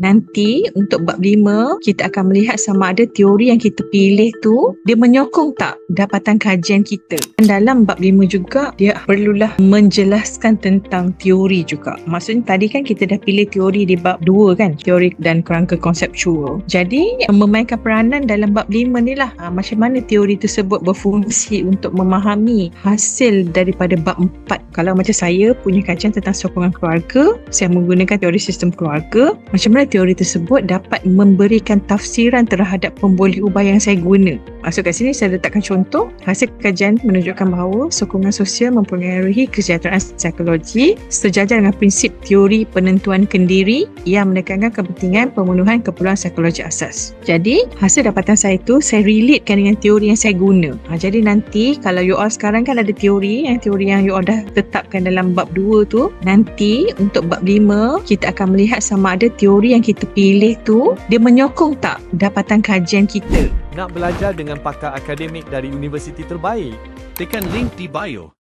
Nanti untuk bab 5 kita akan melihat sama ada teori yang kita pilih tu dia menyokong tak dapatan kajian kita. Dan dalam bab 5 juga dia perlulah menjelaskan tentang teori juga. Maksudnya tadi kan kita dah pilih teori di bab 2 kan, teori dan kerangka konseptual. Jadi memainkan peranan dalam bab 5 ni lah macam mana teori tersebut berfungsi untuk memahami hasil daripada bab 4. Kalau macam saya punya kajian tentang sokongan keluarga, saya menggunakan teori sistem keluarga. Macam mana teori tersebut dapat memberikan tafsiran terhadap pemboleh ubah yang saya guna. Maksud kat sini saya letakkan contoh, hasil kajian menunjukkan bahawa sokongan sosial mempengaruhi kesejahteraan psikologi sejajar dengan prinsip teori penentuan kendiri yang menekankan kepentingan pemenuhan keperluan psikologi asas. Jadi hasil dapatan saya tu saya relatekan dengan teori yang saya guna. Jadi nanti kalau you all sekarang kan ada teori yang you all dah tetapkan dalam bab 2 tu, nanti untuk bab 5 kita akan melihat sama ada teori yang kita pilih tu dia menyokong tak dapatan kajian kita. Nak belajar dengan pakar akademik dari universiti terbaik? Tekan link di bio.